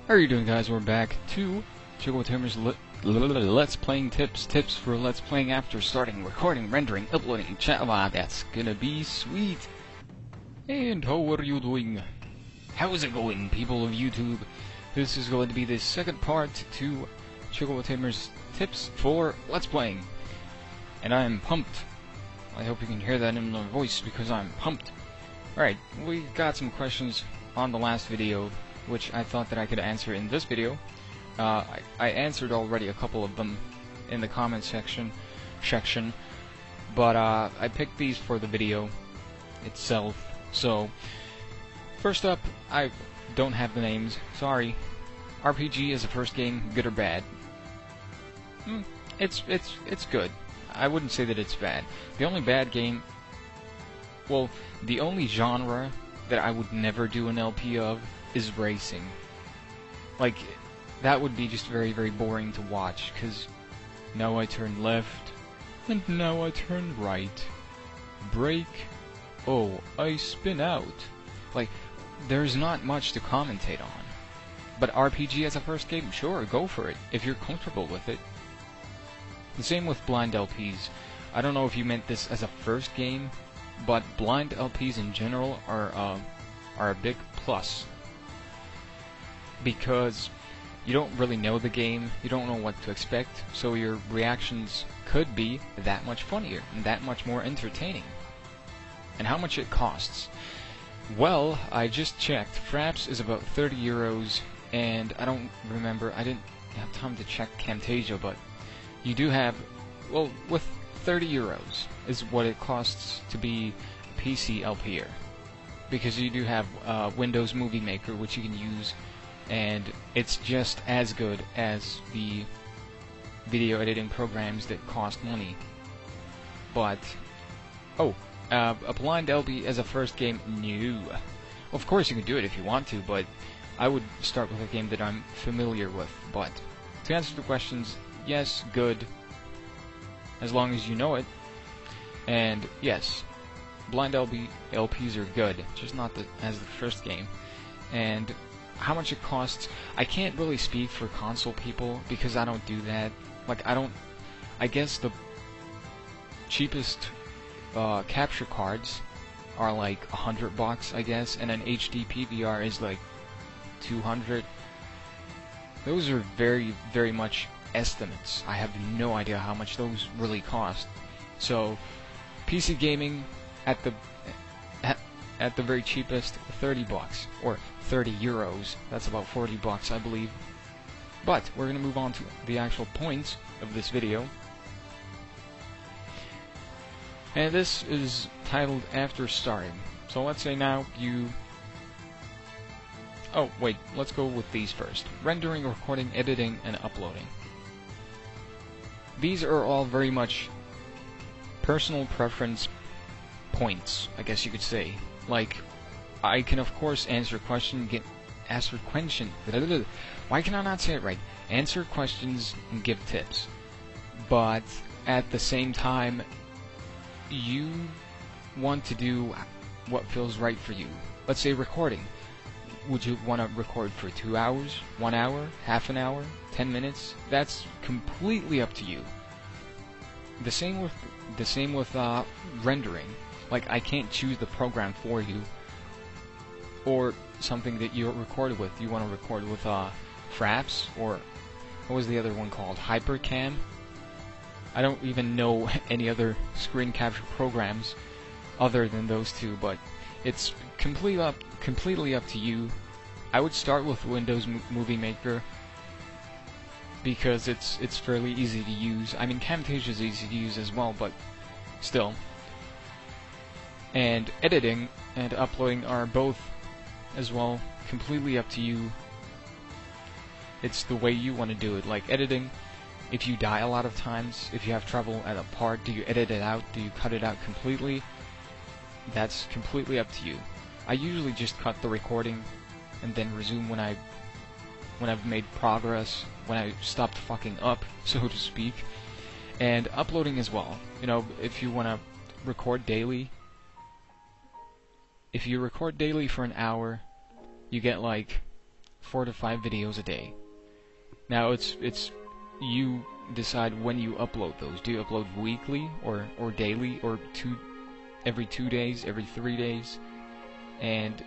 How are you doing, guys? We're back to Chocobotamers Let's Playing Tips for Let's Playing after starting, recording, rendering, uploading, chat. Wow, that's gonna be sweet. And how are you doing? How's it going, people of YouTube? This is going to be the second part to Chocobotamers Tips for Let's Playing. And I am pumped. I hope you can hear that in my voice because I'm pumped. Alright, we got some questions on the last video, which I thought that I could answer in this video. I answered already a couple of them in the comment section, but I picked these for the video itself. So, first up, I don't have the names, sorry. RPG is the first game, good or bad? It's good. I wouldn't say that it's bad. The only bad game, well, the only genre that I would never do an LP of is racing. Like, that would be just very, very boring to watch, because now I turn left, and now I turn right. Brake, oh, I spin out. Like, there's not much to commentate on. But RPG as a first game, sure, go for it, if you're comfortable with it. The same with blind LPs. I don't know if you meant this as a first game, but blind LPs in general are a big plus. Because you don't really know the game, you don't know what to expect, so your reactions could be that much funnier, and that much more entertaining. And how much it costs? Well, I just checked. Fraps is about 30 euros, and I don't remember, I didn't have time to check Camtasia, but you do have, well, with 30 euros is what it costs to be a PC LPer. Because you do have Windows Movie Maker, which you can use, and it's just as good as the video editing programs that cost money. But, oh, a blind LP as a first game, no. Of course you can do it if you want to, but I would start with a game that I'm familiar with. But, to answer the questions, yes, good, as long as you know it. And, yes, blind LPs are good, just not as the first game. And how much it costs, I can't really speak for console people because I don't do that. Like, I guess the cheapest capture cards are like $100, I guess, and an HD PVR is like 200. Those are very, very much estimates. I have no idea how much those really cost. So, PC gaming at the very cheapest, $30 or 30 euros. That's about 40 bucks, I believe. But we're gonna move on to the actual points of this video. And this is titled After Starting. So let's say now you... Oh, wait, let's go with these first. Rendering, recording, editing, and uploading. These are all very much personal preference points, I guess you could say. Like, I can of course answer questions, why can I not say it right? Answer questions and give tips. But at the same time, you want to do what feels right for you. Let's say recording. Would you want to record for 2 hours, 1 hour, half an hour, 10 minutes? That's completely up to you. The same with rendering. Like, I can't choose the program for you, or something that you recorded with. You want to record with Fraps, or what was the other one called? Hypercam? I don't even know any other screen capture programs other than those two, but it's completely up to you. I would start with Windows Movie Maker because it's fairly easy to use. I mean, Camtasia is easy to use as well, but still. And editing and uploading are both as well completely up to you. It's the way you want to do it. Like editing, if you die a lot of times, if you have trouble at a part, do you edit it out? Do you cut it out completely? That's completely up to you. I usually just cut the recording and then resume when I've made progress, when I stopped fucking up, so to speak. And uploading as well. You know, if you want to record daily, if you record daily for an hour, you get like 4 to 5 videos a day. Now it's you decide when you upload those. Do you upload weekly or daily or every 2 days, every 3 days? And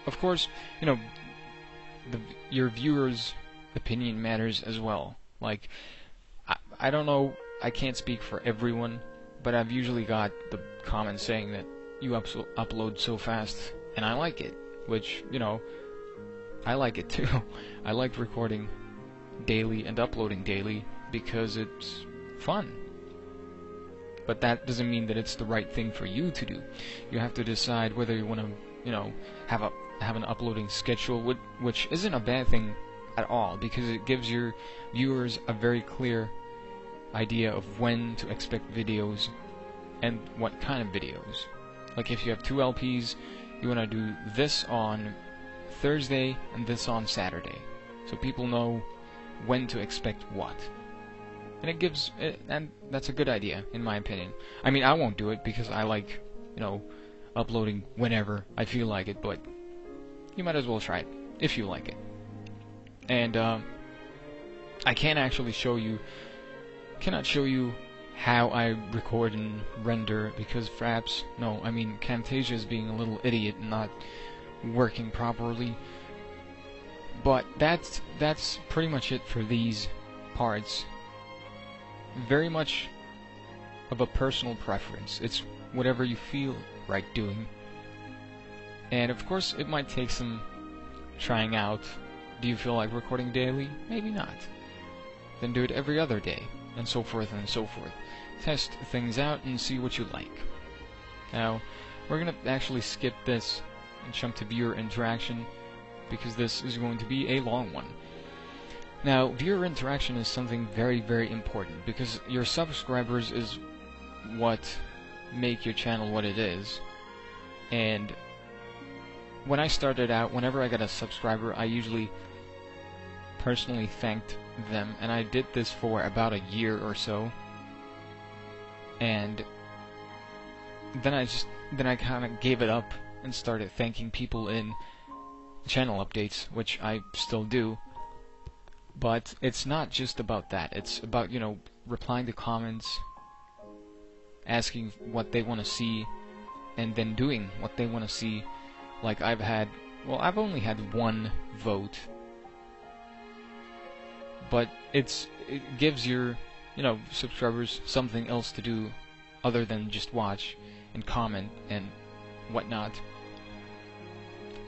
of course, you know, your viewers' opinion matters as well. Like, I don't know, I can't speak for everyone, but I've usually got the comments saying that you upload so fast, and I like it, which, you know, I like it too. I like recording daily and uploading daily because it's fun. But that doesn't mean that it's the right thing for you to do. You have to decide whether you want to, you know, have an uploading schedule, which isn't a bad thing at all, because it gives your viewers a very clear idea of when to expect videos and what kind of videos. Like if you have 2 LPs, you want to do this on Thursday and this on Saturday, so people know when to expect what. And it gives, and that's a good idea in my opinion. I mean, I won't do it because I like, you know, uploading whenever I feel like it, but you might as well try it if you like it. And I cannot show you how I record and render, because Camtasia is being a little idiot and not working properly. But that's pretty much it for these parts. Very much of a personal preference. It's whatever you feel right doing. And of course, it might take some trying out. Do you feel like recording daily? Maybe not. Then do it every other day, and so forth and so forth. Test things out and see what you like. Now, we're going to actually skip this and jump to viewer interaction, because this is going to be a long one. Now, viewer interaction is something very, very important, because your subscribers is what make your channel what it is. And when I started out, whenever I got a subscriber, I usually personally thanked them, and I did this for about a year or so. And then I kind of gave it up and started thanking people in channel updates, which I still do. But it's not just about that. It's about, you know, replying to comments, asking what they want to see, and then doing what they want to see. Like I've only had 1 vote, but it gives your, you know, subscribers something else to do other than just watch and comment and whatnot.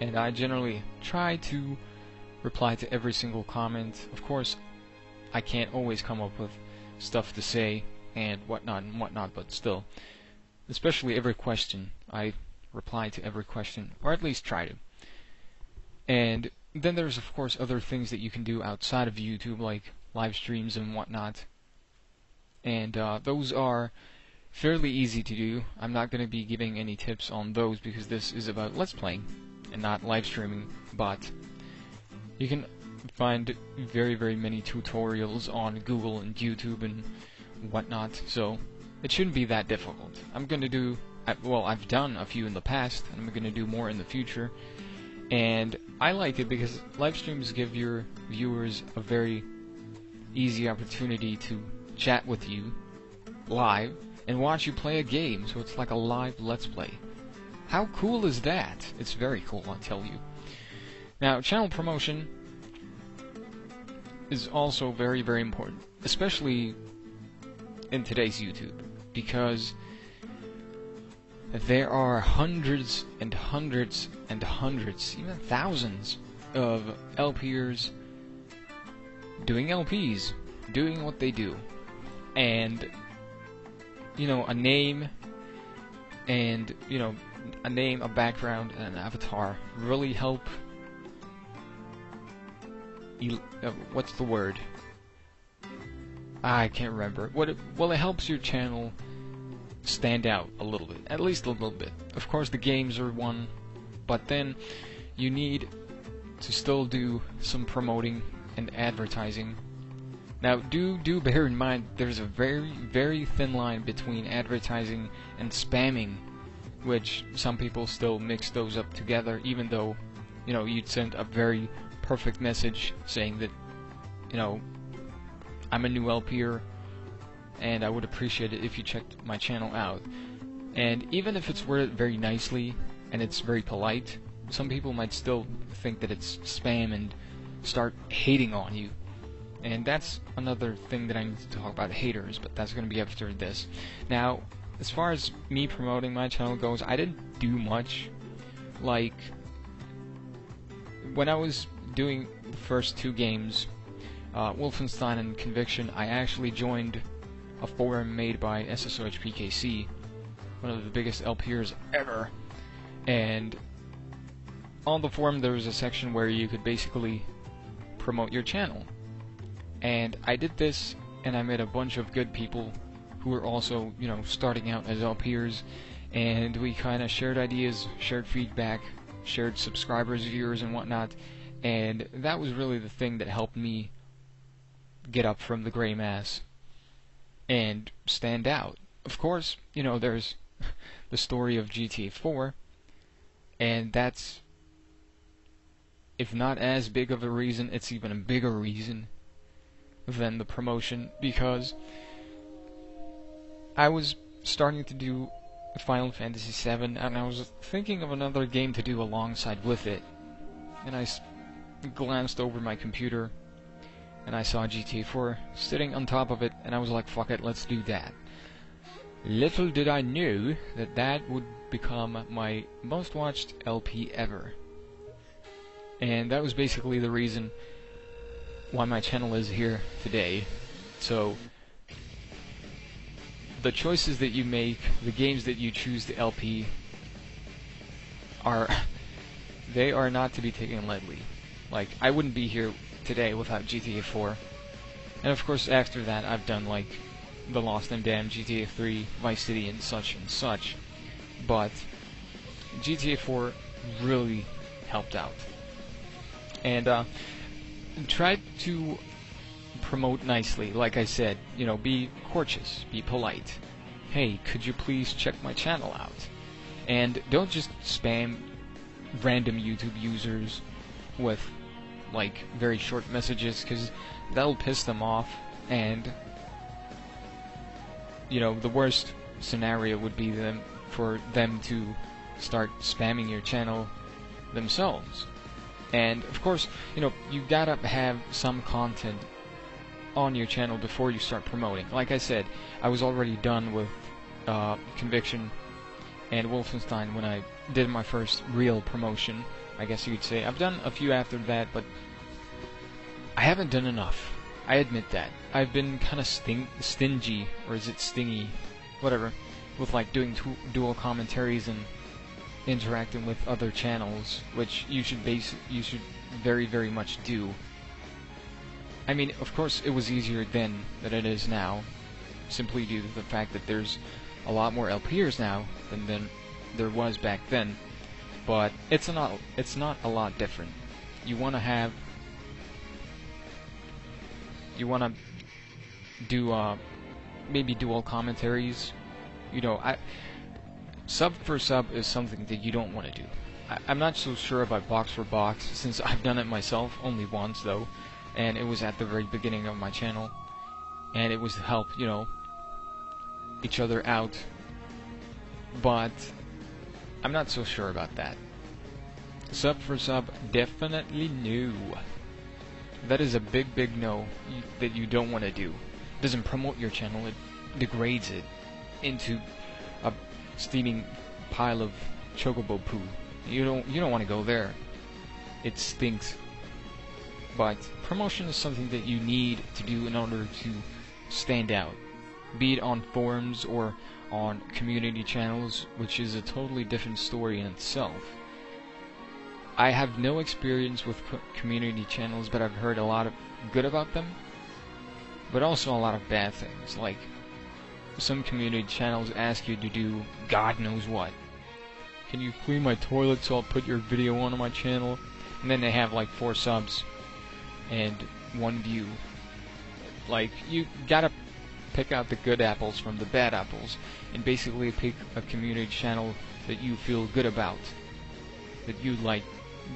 And I generally try to reply to every single comment. Of course, I can't always come up with stuff to say and whatnot, but still, especially every question, I reply to every question, or at least try to. And then there's of course other things that you can do outside of YouTube, like live streams and whatnot. And those are fairly easy to do. I'm not going to be giving any tips on those because this is about Let's Playing and not live streaming, but you can find very, very many tutorials on Google and YouTube and whatnot, so it shouldn't be that difficult. I'm going to do, well, I've done a few in the past, and I'm going to do more in the future. And I like it because live streams give your viewers a very easy opportunity to chat with you live and watch you play a game, so it's like a live Let's Play. How cool is that? It's very cool, I'll tell you. Now, channel promotion is also very, very important, especially in today's YouTube, because there are hundreds and hundreds and hundreds, even thousands of LPers doing LPs, doing what they do. And, you know, a name and, you know, a name, a background, and an avatar really help. What's the word? I can't remember. Well, it helps your channel stand out a little bit, at least a little bit. Of course, the games are one, but then you need to still do some promoting and advertising. Now, do bear in mind there's a very, very thin line between advertising and spamming, which some people still mix those up together, even though, you know, you'd send a very perfect message saying that, you know, I'm a new LPer and I would appreciate it if you checked my channel out. And even if it's worded very nicely and it's very polite, some people might still think that it's spam and start hating on you. And that's another thing that I need to talk about, haters, but that's going to be after this. Now, as far as me promoting my channel goes, I didn't do much. Like, when I was doing the first 2 games, Wolfenstein and Conviction, I actually joined a forum made by SSOHPKC, one of the biggest LPers ever, and on the forum there was a section where you could basically promote your channel. And I did this, and I met a bunch of good people who were also, you know, starting out as LPers, and we kind of shared ideas, shared feedback, shared subscribers, viewers, and whatnot, and that was really the thing that helped me get up from the gray mass and stand out. Of course, you know, there's the story of GTA 4, and that's, if not as big of a reason, it's even a bigger reason than the promotion, because I was starting to do Final Fantasy VII, and I was thinking of another game to do alongside with it, and I glanced over my computer, and I saw GTA 4 sitting on top of it, and I was like, fuck it, let's do that. Little did I know that that would become my most watched LP ever. And that was basically the reason why my channel is here today. So, the choices that you make, the games that you choose to LP, they are not to be taken lightly. Like, I wouldn't be here today without GTA 4. And of course, after that, I've done, like, The Lost and Damned, GTA 3, Vice City, and such. But GTA 4 really helped out. And, tried to promote nicely, like I said, you know, be courteous, be polite. Hey, could you please check my channel out? And don't just spam random YouTube users with, like, very short messages, because that'll piss them off, and, you know, the worst scenario would be for them to start spamming your channel themselves. And, of course, you know, you gotta have some content on your channel before you start promoting. Like I said, I was already done with Conviction and Wolfenstein when I did my first real promotion, I guess you could say. I've done a few after that, but I haven't done enough. I admit that. I've been kind of stingy, or is it stingy? Whatever. With, like, doing dual commentaries and interacting with other channels, which you should very, very much do. I mean, of course, it was easier then than it is now, simply due to the fact that there's a lot more LPers now than there was back then. But it's not a lot different. You want to do maybe dual commentaries. You know, sub for sub is something that you don't want to do. I'm not so sure about box for box, since I've done it myself only once though, and it was at the very beginning of my channel, and it was to help, you know, each other out. But I'm not so sure about that. Sub for sub, definitely no. That is a big no that you don't want to do. It doesn't promote your channel, it degrades it into a steaming pile of chocobo poo. You don't want to go there. It stinks. But promotion is something that you need to do in order to stand out. Be it on forums or on community channels, which is a totally different story in itself. I have no experience with community channels, but I've heard a lot of good about them, but also a lot of bad things. Like, some community channels ask you to do God knows what. Can you clean my toilet so I'll put your video on my channel? And then they have like 4 subs and 1 view. Like, you gotta pick out the good apples from the bad apples, and basically pick a community channel that you feel good about, that you like,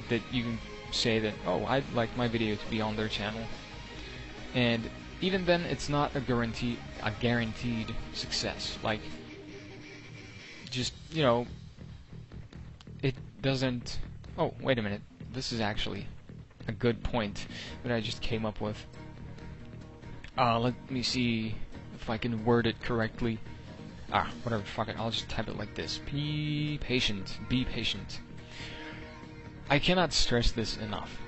that you can say that, oh, I'd like my video to be on their channel. And even then, it's not a guaranteed success. Like, just, you know, it doesn't... Oh, wait a minute. This is actually a good point that I just came up with. Let me see if I can word it correctly. Whatever, fuck it, I'll just type it like this. Be patient. Be patient. I cannot stress this enough,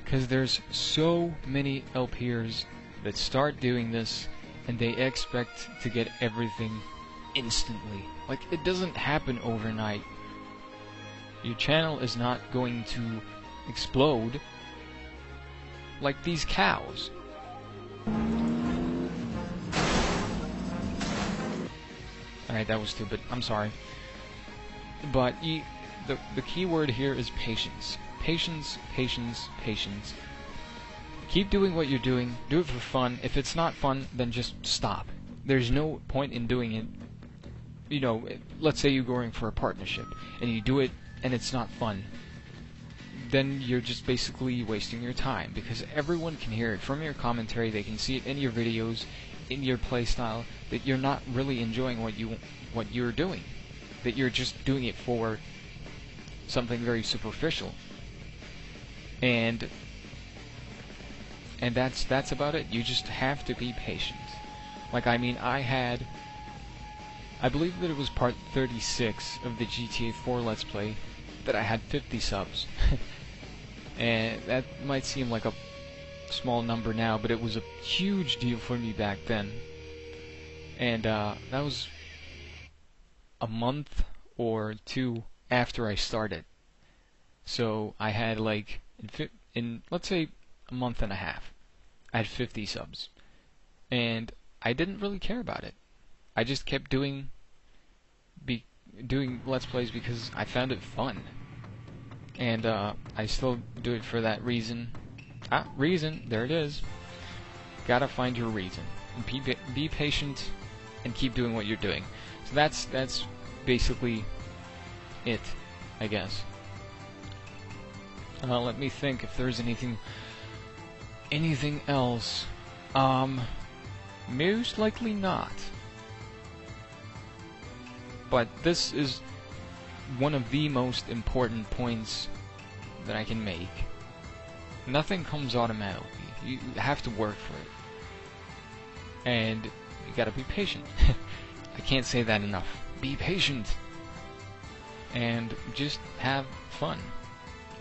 because there's so many LPers that start doing this, and they expect to get everything instantly. Like, it doesn't happen overnight. Your channel is not going to explode like these cows. Alright, that was stupid. I'm sorry. But the key word here is patience. Patience, patience, patience. Keep doing what you're doing. Do it for fun. If it's not fun, then just stop. There's no point in doing it. You know, let's say you're going for a partnership, and you do it, and it's not fun. Then you're just basically wasting your time, because everyone can hear it from your commentary. They can see it in your videos, in your playstyle, that you're not really enjoying what you're doing. That you're just doing it for something very superficial. And that's about it. You just have to be patient. Like, I mean, I believe that it was part 36 of the GTA 4 Let's Play that I had 50 subs. And that might seem like a small number now, but it was a huge deal for me back then. And that was a month or two after I started. So I had, like, in let's say a month and a half, I had 50 subs. And I didn't really care about it. I just kept doing Let's Plays because I found it fun. And I still do it for that reason. Reason, there it is. Gotta find your reason. And be patient and keep doing what you're doing. So that's basically it, I guess. Let me think if there's anything else. Most likely not. But this is one of the most important points that I can make. Nothing comes automatically. You have to work for it. And you gotta be patient. I can't say that enough. Be patient. And just have fun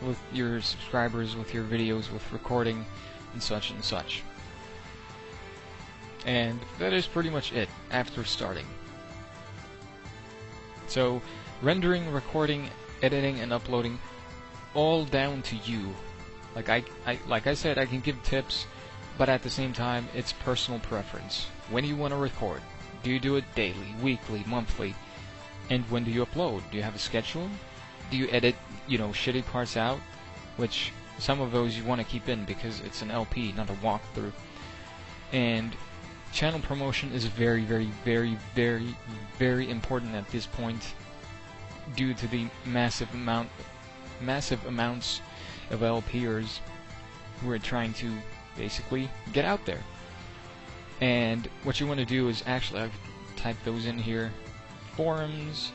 with your subscribers, with your videos, with recording, and such and such. And that is pretty much it after starting. So, rendering, recording, editing, and uploading, all down to you. Like I said, I can give tips, but at the same time, it's personal preference. When do you want to record? Do you do it daily, weekly, monthly? And when do you upload? Do you have a schedule? Do you edit, shitty parts out? Which, some of those you want to keep in because it's an LP, not a walkthrough. And channel promotion is very, very, very, very, very important at this point due to the massive amounts of LPers who are trying to basically get out there. And what you want to do is actually, I've typed those in here. Forums.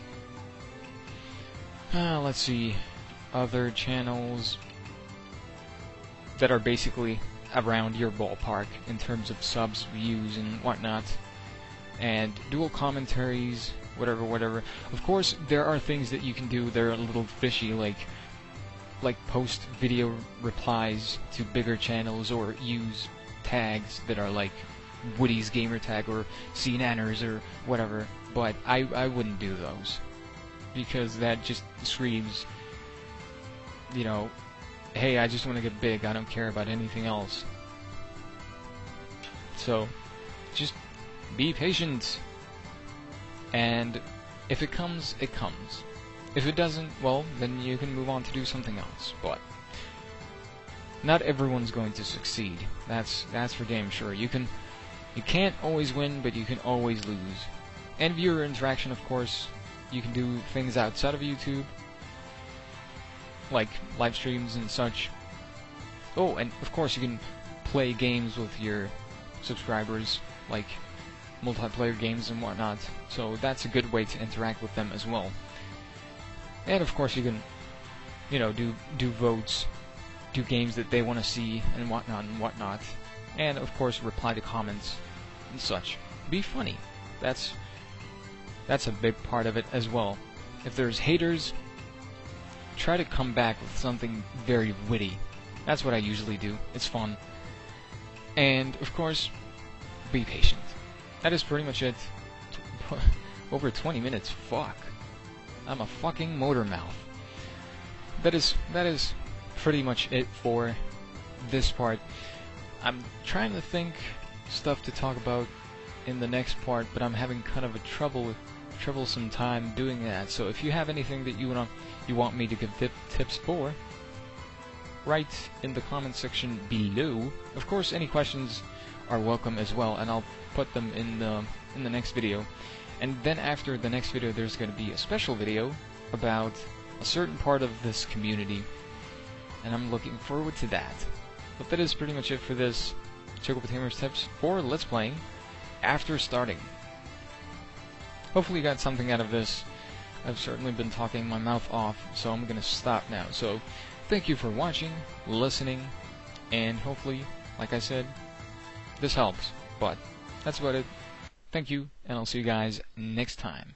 Let's see. Other channels that are basically around your ballpark in terms of subs, views, and whatnot. And dual commentaries, whatever. Of course, there are things that you can do that are a little fishy, like post video replies to bigger channels, or use tags that are like Woody's gamer tag or CNanners or whatever. But I wouldn't do those, because that just screams, hey, I just want to get big, I don't care about anything else. So, just be patient, and if it comes, it comes. If it doesn't, well, then you can move on to do something else. But not everyone's going to succeed. That's for damn sure. You can't always win, but you can always lose. And viewer interaction, of course. You can do things outside of YouTube, like live streams and such. Oh, and of course you can play games with your subscribers, like multiplayer games and whatnot, so that's a good way to interact with them as well. And of course you can, you know, do votes, do games that they want to see and whatnot, and of course reply to comments and such. Be funny. That's a big part of it as well. If there's haters, try to come back with something very witty. That's what I usually do. It's fun. And of course, be patient. That is pretty much it. Over 20 minutes. Fuck. I'm a fucking motor mouth. That is pretty much it for this part. I'm trying to think stuff to talk about in the next part, but I'm having kind of a troublesome time doing that. So if you have anything that you want me to give tips for, write in the comment section below. Of course, any questions are welcome as well, and I'll put them in the next video. And then after the next video, there's going to be a special video about a certain part of this community, and I'm looking forward to that. But that is pretty much it for this Chocobotamers tips for Let's Playing after starting. Hopefully you got something out of this. I've certainly been talking my mouth off, so I'm gonna stop now. So thank you for watching, listening, and hopefully, like I said, this helps. But that's about it. Thank you, and I'll see you guys next time.